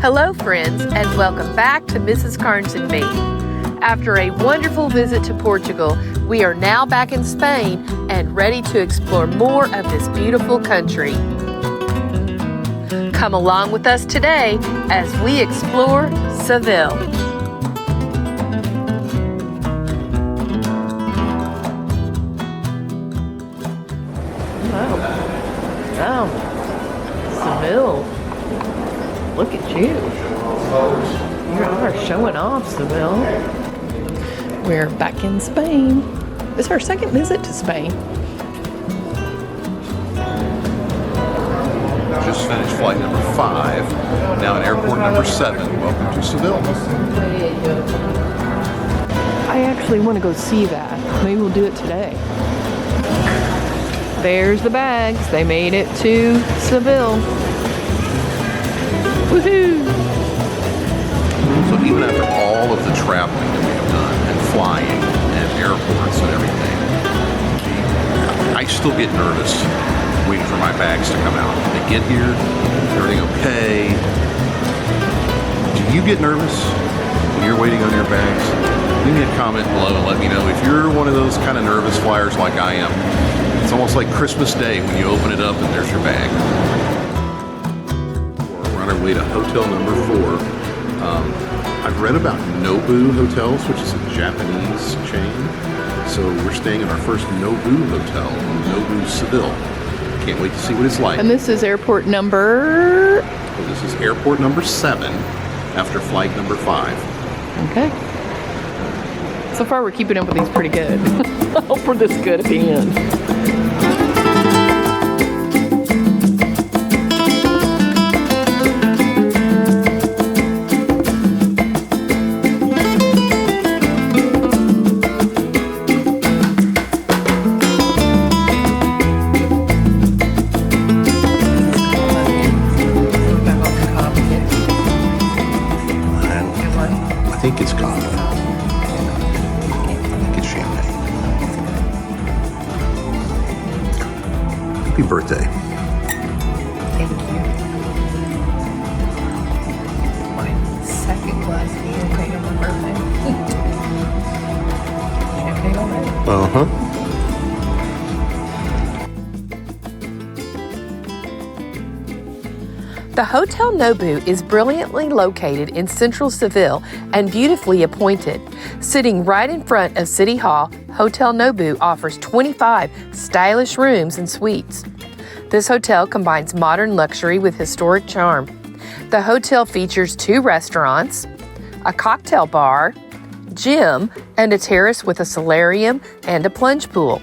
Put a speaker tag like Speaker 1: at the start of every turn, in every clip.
Speaker 1: Hello friends, and welcome back to Mrs. Carnes and Me. After a wonderful visit to Portugal, we are now back in Spain and ready to explore more of this beautiful country. Come along with us today as we explore Seville. Wow, Seville. Look at you. You are showing off, Seville. We're back in Spain. This is our second visit to Spain.
Speaker 2: Just finished flight number 5, now in airport number 7. Welcome to Seville.
Speaker 1: I actually want to go see that. Maybe we'll do it today. There's the bags. They made it to Seville. Woohoo!
Speaker 2: So even after all of the traveling that we have done, and flying, and airports and everything, I still get nervous waiting for my bags to come out. They get here, everything okay? Do you get nervous when you're waiting on your bags? Leave me a comment below and let me know if you're one of those kind of nervous flyers like I am. It's almost like Christmas Day when you open it up and there's your bag. We're on our way to hotel number 4. I've read about Nobu Hotels, which is a Japanese chain. So we're staying in our first Nobu Hotel, Nobu Seville. Can't wait to see what it's like.
Speaker 1: And this is airport number...
Speaker 2: So this is airport number 7 after flight number 5.
Speaker 1: Okay. So far we're keeping up with these pretty good. I hope we're this good at the end.
Speaker 2: I think it's Cava. I think it's champagne. Happy birthday.
Speaker 1: Thank you. My second glass of champagne on my birthday. Champagne already.
Speaker 2: Uh-huh.
Speaker 1: The Hotel Nobu is brilliantly located in central Seville and beautifully appointed. Sitting right in front of City Hall, Hotel Nobu offers 25 stylish rooms and suites. This hotel combines modern luxury with historic charm. The hotel features 2 restaurants, a cocktail bar, gym, and a terrace with a solarium and a plunge pool.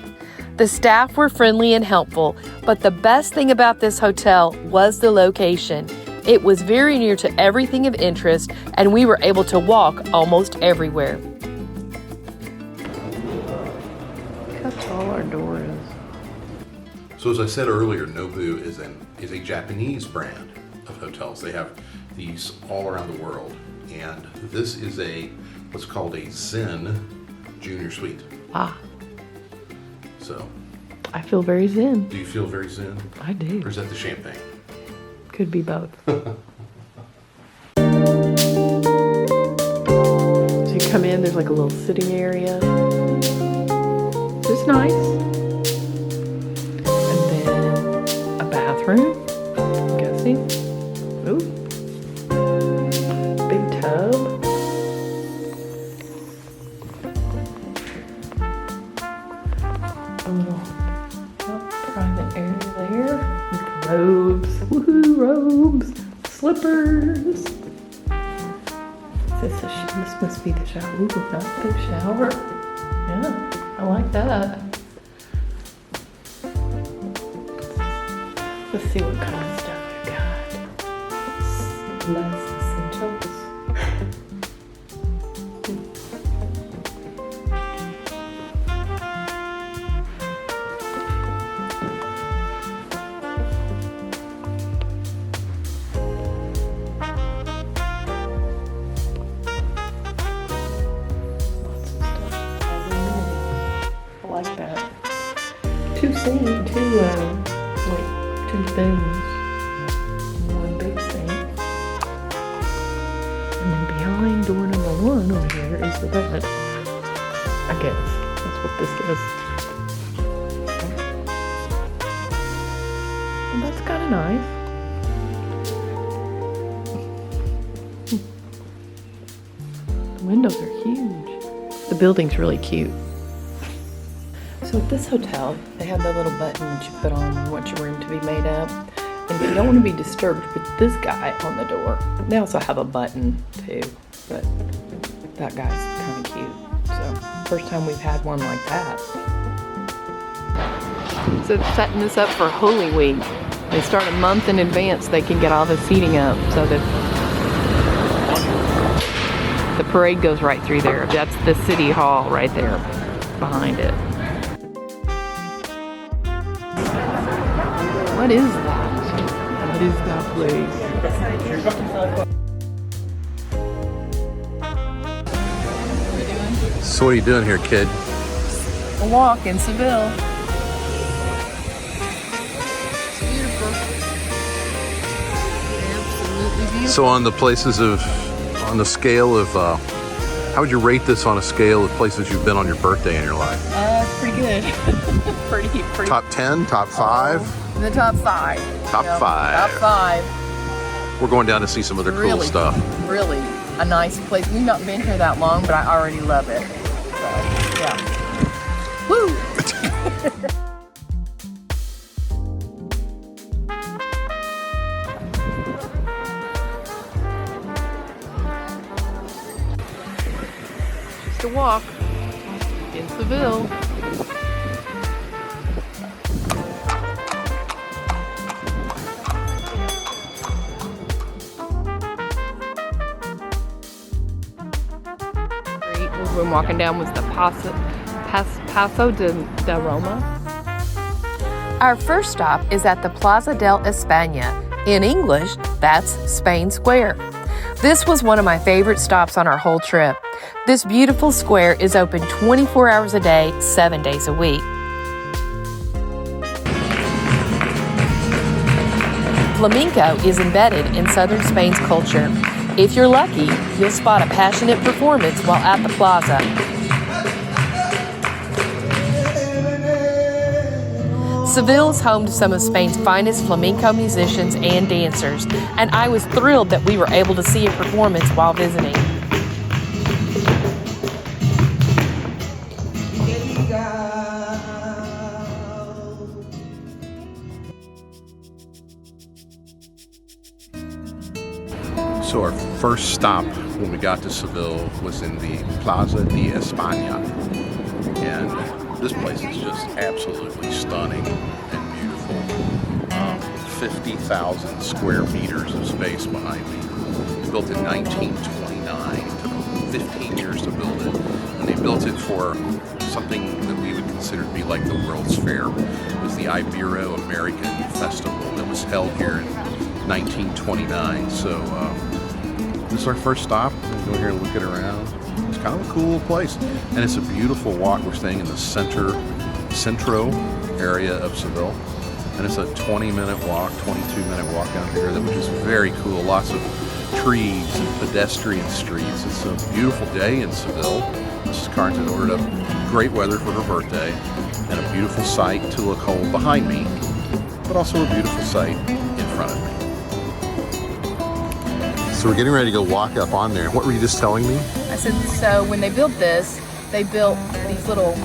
Speaker 1: The staff were friendly and helpful, but the best thing about this hotel was the location. It was very near to everything of interest, and we were able to walk almost everywhere. Look how tall our door is.
Speaker 2: So as I said earlier, Nobu is a Japanese brand of hotels. They have these all around the world. And this is what's called a Zen Junior Suite.
Speaker 1: Ah.
Speaker 2: So,
Speaker 1: I feel very zen.
Speaker 2: do you feel very zen?
Speaker 1: I do.
Speaker 2: Or is that the champagne?
Speaker 1: Could be both. So you come in, there's like a little sitting area. It's nice. And then a bathroom, I'm guessing. Ooh. Big tub. Private area there. Robes. Woohoo, robes. Slippers. This must be the shower. Ooh, not the shower. Yeah, I like that. Let's see what kind of stuff we got. Less essentials. Two things. One big sink. door number 1 over here is the bed. I guess that's what this is. Well, that's kind of nice. The windows are huge. The building's really cute. So at this hotel, they have that little button that you put on when you want your room to be made up. And if you don't want to be disturbed with this guy on the door, they also have a button too, but that guy's kind of cute. So first time we've had one like that. So setting this up for Holy Week. They start a month in advance. They can get all the seating up so that the parade goes right through there. That's the city hall right there behind it. What is that? What is that place?
Speaker 2: So what are you doing here, kid?
Speaker 1: A walk in Seville. It's beautiful. Absolutely beautiful.
Speaker 2: So on the scale of, how would you rate this on a scale of places you've been on your birthday in your life?
Speaker 1: It's pretty good. pretty.
Speaker 2: Top 10? Top 5?
Speaker 1: The top 5.
Speaker 2: Top 5.
Speaker 1: Top 5.
Speaker 2: We're going down to see some other cool stuff.
Speaker 1: Really a nice place. We've not been here that long, but I already love it. So, yeah. Woo! Just a walk in Seville. We're walking down was the Paso de Roma. Our first stop is at the Plaza Del Espana. In English, that's Spain Square. This was one of my favorite stops on our whole trip. This beautiful square is open 24 hours a day, 7 days a week. Flamenco is embedded in southern Spain's culture. If you're lucky, you'll spot a passionate performance while at the plaza. Seville is home to some of Spain's finest flamenco musicians and dancers, and I was thrilled that we were able to see a performance while visiting.
Speaker 2: So our first stop when we got to Seville was in the Plaza Del Espana. And this place is just absolutely stunning and beautiful. 50,000 square meters of space behind me. Built in 1929. It took 15 years to build it. And they built it for something that we would consider to be like the World's Fair. It was the Ibero-American Festival that was held here in 1929. So this is our first stop. We'll go here and look it around. It's kind of a cool little place. And it's a beautiful walk. We're staying in the centro area of Seville. And it's a 20-minute walk, 22-minute walk out here that was just very cool. Lots of trees and pedestrian streets. It's a beautiful day in Seville. Mrs. Carrington ordered up great weather for her birthday and a beautiful sight to look home behind me, but also a beautiful sight in front of me. So we're getting ready to go walk up on there. What were you just telling me?
Speaker 1: I said, so when they built this, they built these little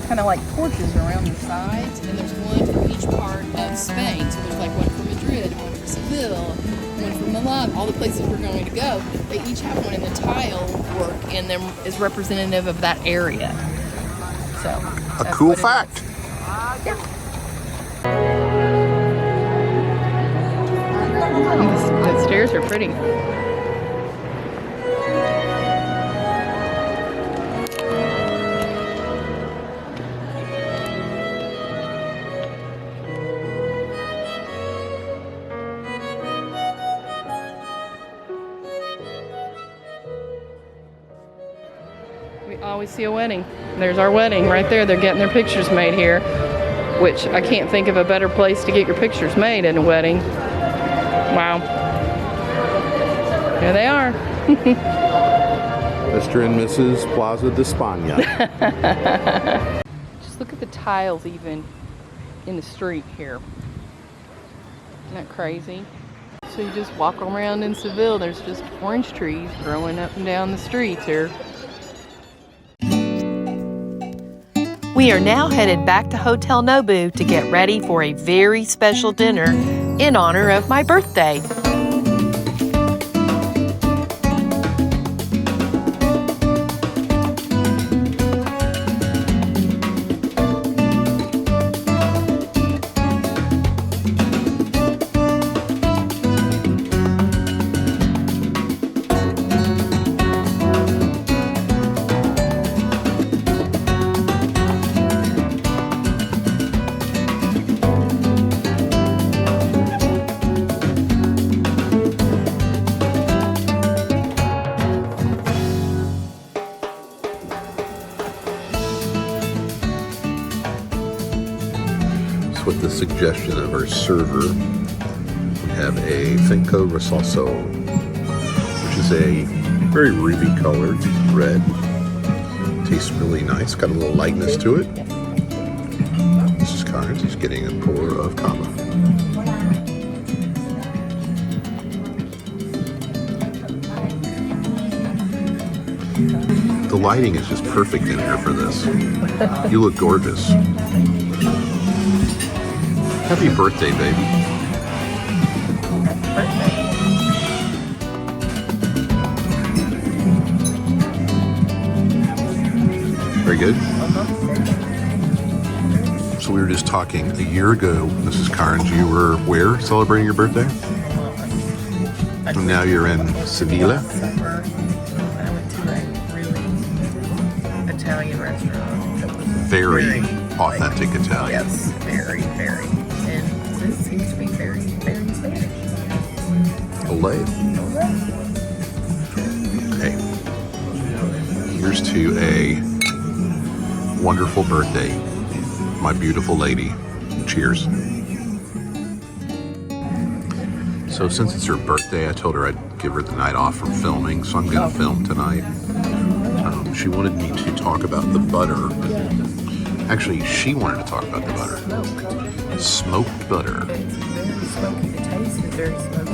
Speaker 1: kind of like porches around the sides, and there's one for each part of Spain. So there's like one for Madrid, one for Seville, one for Milan, all the places we're going to go. They each have one in the tile work, and then is representative of that area. So
Speaker 2: a cool fact.
Speaker 1: Yeah. The stairs are pretty. We always see a wedding. There's our wedding right there. They're getting their pictures made here, which I can't think of a better place to get your pictures made in a wedding. Wow. Here they are.
Speaker 2: Mr. and Mrs. Plaza de Espana.
Speaker 1: Just look at the tiles even in the street here. Isn't that crazy? So you just walk around in Seville, there's just orange trees growing up and down the streets here. We are now headed back to Hotel Nobu to get ready for a very special dinner in honor of my birthday.
Speaker 2: With the suggestion of our server, we have a Fleminco Dancing, which is a very ruby colored red. Tastes really nice, got a little lightness to it. Mrs. Carnes is getting a pour of Cava. The lighting is just perfect in here for this. You look gorgeous. Happy birthday, baby. Very good. So we were just talking a year ago, Mrs. Carnes, you were where celebrating your birthday? And now you're in Seville.
Speaker 1: I went to a really Italian restaurant.
Speaker 2: Very authentic Italian.
Speaker 1: Yes, very. And this seems to be very Spanish.
Speaker 2: Olay. Okay. Here's to a wonderful birthday, my beautiful lady. Cheers. So since it's her birthday, I told her I'd give her the night off from filming, so I'm going to film tonight. She wanted me to talk about the butter. Actually, she wanted to talk about the butter. Smoked butter.
Speaker 1: Very smoky. The taste is very smoky.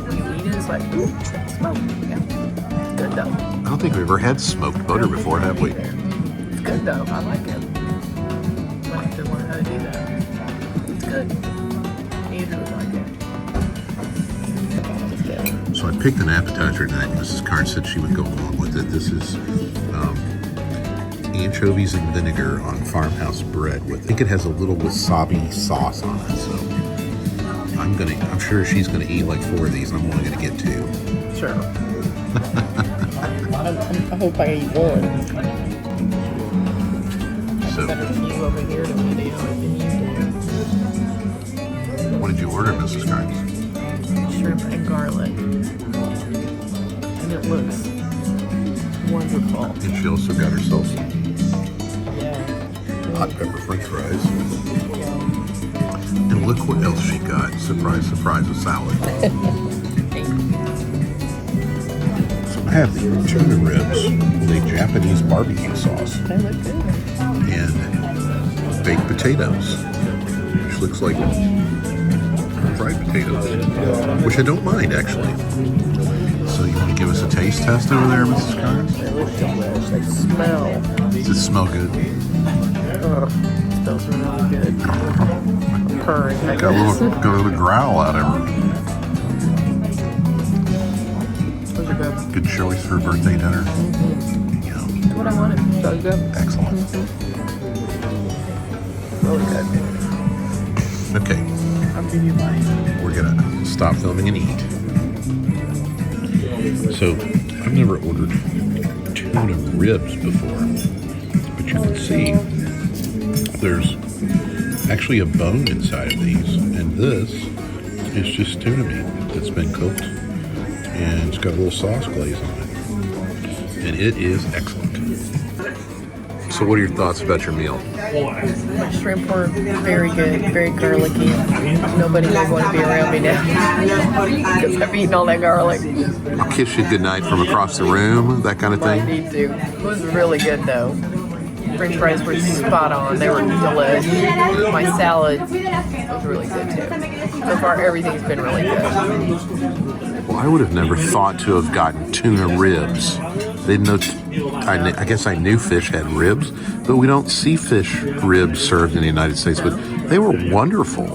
Speaker 1: When you eat it, it's like, ooh, smoke. Yeah. It's good though.
Speaker 2: I don't think we've ever had smoked butter before, have we?
Speaker 1: It's good though. I like it. I have to learn how to do that. It's good. Andrew would like it.
Speaker 2: So I picked an appetizer tonight. Mrs. Carnes said she would go along with it. This is anchovies and vinegar on farmhouse bread. I think it has a little wasabi sauce on it. So I'm sure she's gonna eat like 4 of these, and I'm only gonna get 2.
Speaker 1: Sure. I hope I eat one.
Speaker 2: So
Speaker 1: I've got a few over here to video if you do.
Speaker 2: what did you order, Mrs. Carnes?
Speaker 1: Shrimp and garlic. And it looks wonderful.
Speaker 2: And she also got herself some
Speaker 1: Yeah.
Speaker 2: hot pepper french fries. And look what else she got. Surprise, surprise, a salad. So I have the tuna ribs with a Japanese barbecue sauce.
Speaker 1: They look good.
Speaker 2: And baked potatoes, which looks like fried potatoes, which I don't mind actually. So you want to give us a taste test over there, Mrs. Carnes?
Speaker 1: They look delish. They smell.
Speaker 2: Does it smell good?
Speaker 1: It smells really good. Purring.
Speaker 2: Got a little growl out of her.
Speaker 1: Those are good.
Speaker 2: Good choice for a birthday dinner.
Speaker 1: That's what I wanted. So good.
Speaker 2: Excellent.
Speaker 1: Really good.
Speaker 2: Okay,
Speaker 1: I'll give you mine.
Speaker 2: we're gonna stop filming and eat. So I've never ordered tuna ribs before, but you can see there's actually a bone inside of these, and this is just tuna meat that's been cooked, and it's got a little sauce glaze on it, and it is excellent. So what are your thoughts about your meal?
Speaker 1: My shrimp were very good, very garlicky. Nobody would want to be around me now because I've eaten all that garlic.
Speaker 2: I'll kiss you goodnight from across the room, that kind of
Speaker 1: I
Speaker 2: thing.
Speaker 1: need to. It was really good though. French fries were spot on. They were delicious. My salad was really good too. So far, everything's been really good.
Speaker 2: Well, I would have never thought to have gotten tuna ribs. Didn't know. I guess I knew fish had ribs, but we don't see fish ribs served in the United States. But they were wonderful.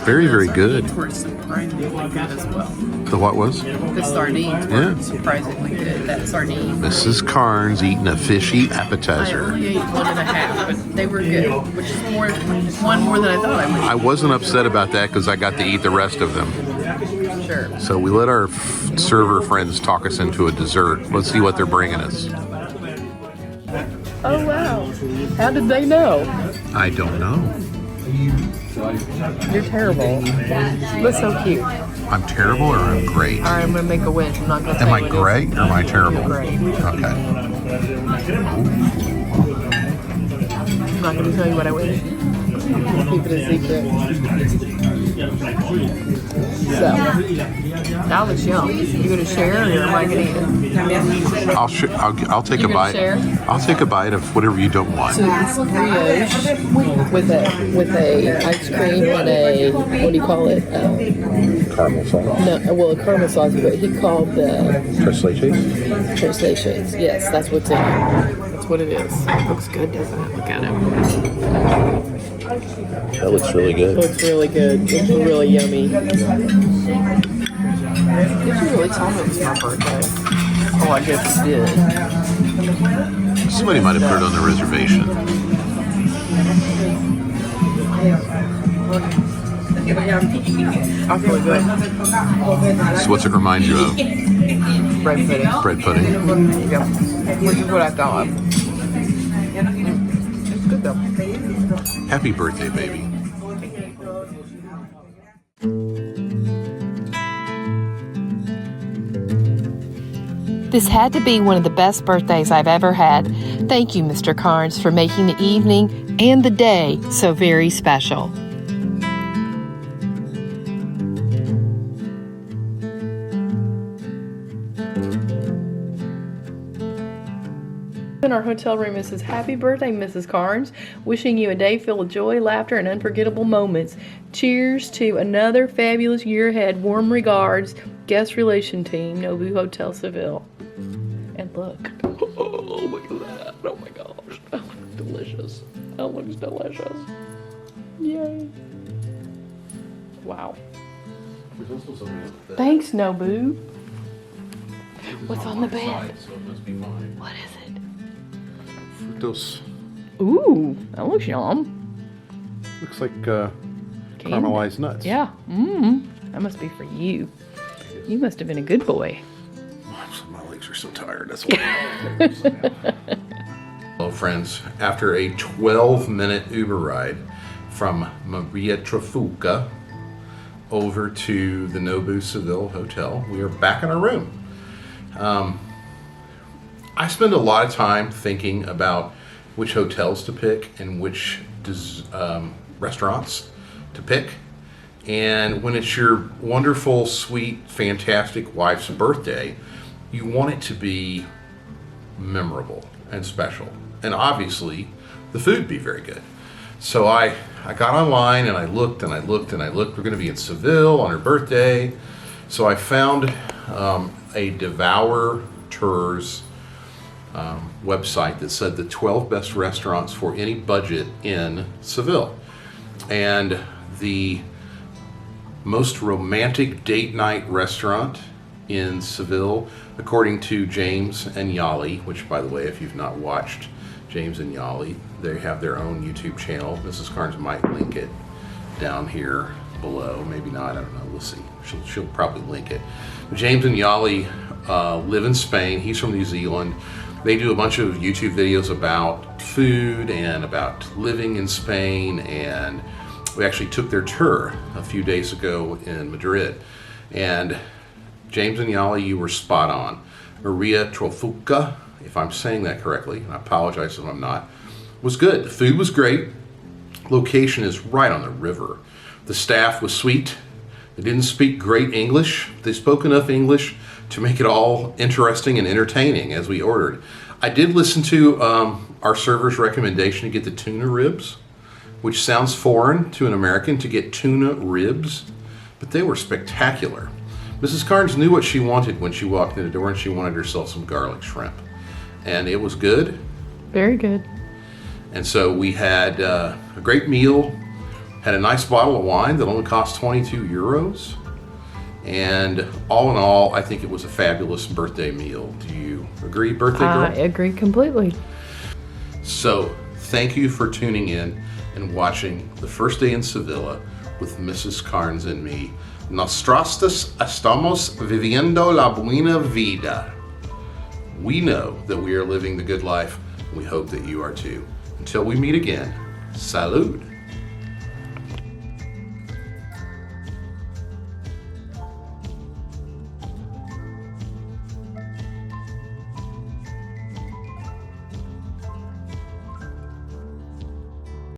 Speaker 2: Very, very good.
Speaker 1: Of course, surprisingly good as well.
Speaker 2: The what was?
Speaker 1: The sardines were surprisingly good. That sardine.
Speaker 2: Mrs. Carnes eating a fishy
Speaker 1: I
Speaker 2: appetizer.
Speaker 1: only ate 1.5, but they were good, which is one more than I thought I would.
Speaker 2: I wasn't upset about that because I got to eat the rest of them.
Speaker 1: Sure.
Speaker 2: So we let our server friends talk us into a dessert. Let's see what they're bringing us.
Speaker 1: Oh wow! How did they know?
Speaker 2: I don't know.
Speaker 1: You're terrible. That's so cute.
Speaker 2: I'm terrible or I'm great?
Speaker 1: I'm gonna make a wish. I'm not gonna say
Speaker 2: Am I
Speaker 1: what it
Speaker 2: great or am I terrible?
Speaker 1: You're great.
Speaker 2: Okay.
Speaker 1: I'm not gonna tell you what I wish. Keep it a secret. So, that looks yum. You gonna share or am I gonna eat it?
Speaker 2: I'll take
Speaker 1: You
Speaker 2: a
Speaker 1: gonna
Speaker 2: bite.
Speaker 1: share?
Speaker 2: I'll take a bite of whatever you don't want.
Speaker 1: So it's brioche with a ice cream and a, what do you call it?
Speaker 2: Caramel sauce.
Speaker 1: No, well, a caramel sauce, but he called the
Speaker 2: Tres leches?
Speaker 1: translations. Yes, that's what's in it. That's what it is. It looks good, doesn't it? Look at it.
Speaker 2: That looks really
Speaker 1: It
Speaker 2: good.
Speaker 1: looks really good. It's really yummy. Did you really tell me it was my birthday? Oh, I guess you did.
Speaker 2: Somebody might have put it on the reservation.
Speaker 1: I feel good.
Speaker 2: So what's it remind you of?
Speaker 1: Bread pudding.
Speaker 2: Bread pudding.
Speaker 1: Yeah. Which is what I thought. It's good though.
Speaker 2: Happy birthday, baby.
Speaker 1: This had to be one of the best birthdays I've ever had. Thank you, Mr. Carnes, for making the evening and the day so very special. In our hotel room, it says, "Happy birthday, Mrs. Carnes. Wishing you a day filled with joy, laughter, and unforgettable moments. Cheers to another fabulous year ahead. Warm regards, guest relation team, Nobu Hotel Seville." And look. Oh, look at that. Oh my gosh. That looks delicious. That looks delicious. Yay. Wow. Thanks, Nobu. What's on the bed? What is it?
Speaker 2: Fructose.
Speaker 1: Ooh, that looks yum.
Speaker 2: Looks like caramelized nuts.
Speaker 1: Yeah. That must be for you. You must have been a good boy.
Speaker 2: My legs are so tired. That's why. Hello, friends. After a 12-minute Uber ride from Maria Trifulca over to the Nobu Seville Hotel, we are back in our room. I spend a lot of time thinking about which hotels to pick and which restaurants to pick. And when it's your wonderful, sweet, fantastic wife's birthday, you want it to be memorable and special. And obviously, the food be very good. So I got online and I looked and I looked and I looked. We're going to be in Seville on her birthday. So I found a Devour Tours website that said the 12 best restaurants for any budget in Seville. And the most romantic date night restaurant in Seville, according to James and Yali, which, by the way, if you've not watched James and Yali, they have their own YouTube channel. Mrs. Carnes might link it down here below. Maybe not. I don't know. We'll see. She'll probably link it. James and Yali live in Spain. He's from New Zealand. They do a bunch of YouTube videos about food and about living in Spain, and we actually took their tour a few days ago in Madrid. And James and Yali, you were spot on. Maria Trifulca if I'm saying that correctly, and I apologize if I'm not, was good. The food was great. Location is right on the river. The staff was sweet. They didn't speak great English. They spoke enough English to make it all interesting and entertaining as we ordered. I did listen to our server's recommendation to get the tuna ribs, which sounds foreign to an American, to get tuna ribs, but they were spectacular. Mrs. Carnes knew what she wanted when she walked in the door, and she wanted herself some garlic shrimp. And it was good.
Speaker 1: Very good.
Speaker 2: And so we had a great meal, had a nice bottle of wine that only cost 22 euros. And all in all, I think it was a fabulous birthday meal. Do you agree, birthday girl?
Speaker 1: I agree completely.
Speaker 2: So thank you for tuning in and watching The First Day in Seville with Mrs. Carnes and me. Nosotros estamos viviendo la buena vida. We know that we are living the good life. We hope that you are too. Until we meet again, salud.